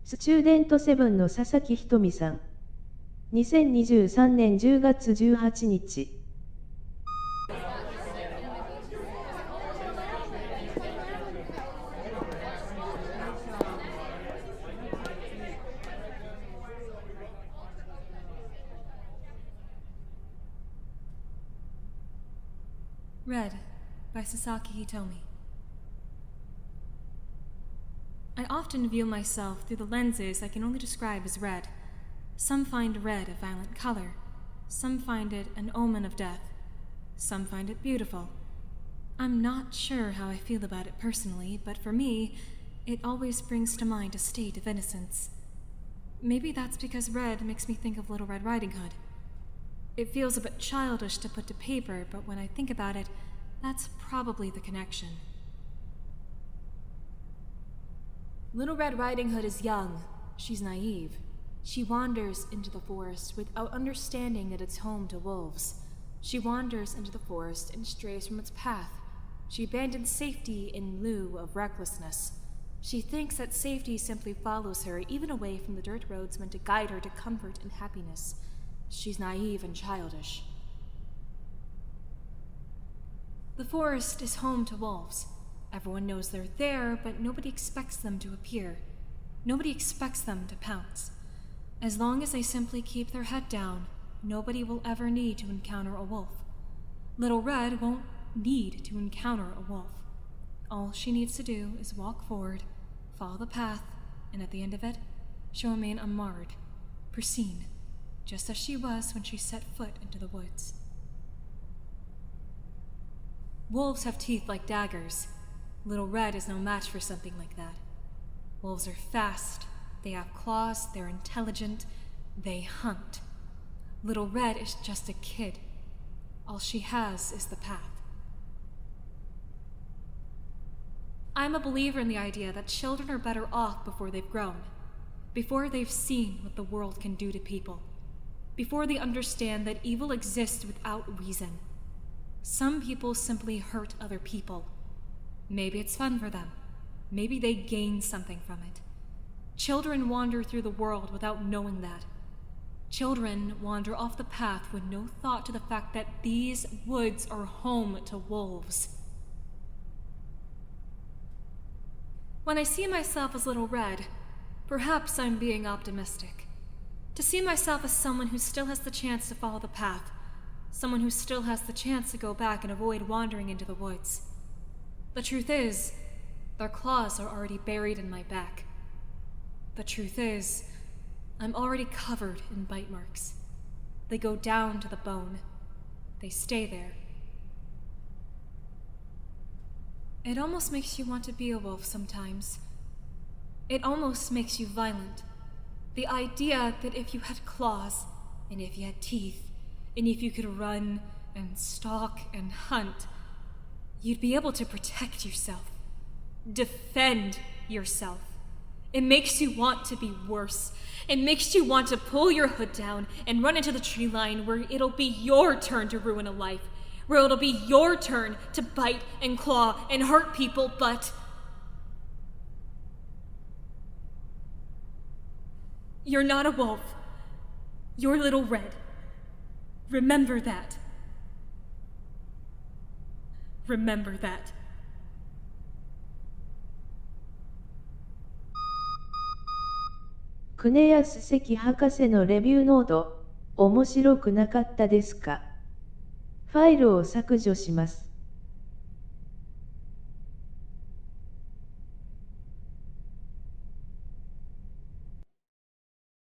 スチューデントセブンの佐々木ひとみさん。2023年10月18日。Red by Sasaki Hitomi. I often view myself through the lenses I can only describe as red. Some find red a violent color. Some find it an omen of death. Some find it beautiful. I'm not sure how I feel about it personally, but for me, it always brings to mind a state of innocence. Maybe that's because red makes me think of Little Red Riding Hood. It feels a bit childish to put to paper, but when I think about it, that's probably the connection. Little Red Riding Hood is young. She's naive. She wanders into the forest without understanding that it's home to wolves. She wanders into the forest and strays from its path. She abandons safety in lieu of recklessness. She thinks that safety simply follows her, even away from the dirt roads meant to guide her to comfort and happiness. She's naive and childish. The forest is home to wolves. Everyone knows they're there, but nobody expects them to appear. Nobody expects them to pounce. As long as they simply keep their head down, nobody will ever need to encounter a wolf. Little Red won't need to encounter a wolf. All she needs to do is walk forward, follow the path, and at the end of it, she'll remain unmarred, pristine, just as she was when she set foot into the woods. Wolves have teeth like daggers. Little Red is no match for something like that. Wolves are fast, they have claws, they're intelligent, they hunt. Little Red is just a kid. All she has is the path. I'm a believer in the idea that children are better off before they've grown, before they've seen what the world can do to people, before they understand that evil exists without reason. Some people simply hurt other people. Maybe it's fun for them. Maybe they gain something from it. Children wander through the world without knowing that. Children wander off the path with no thought to the fact that these woods are home to wolves. When I see myself as Little Red, perhaps I'm being optimistic. To see myself as someone who still has the chance to follow the path, someone who still has the chance to go back and avoid wandering into the woods. The truth is, their claws are already buried in my back. The truth is, I'm already covered in bite marks. They go down to the bone. They stay there. It almost makes you want to be a wolf sometimes. It almost makes you violent. The idea that if you had claws, and if you had teeth, and if you could run and stalk and hunt, you'd be able to protect yourself, defend yourself. It makes you want to be worse. It makes you want to pull your hood down and run into the tree line where it'll be your turn to ruin a life, where it'll be your turn to bite and claw and hurt people, but you're not a wolf. You're Little Red. Remember that. Remember that. クネヤス関博士のレビューノート、面白くなかったですか？ファイルを削除します。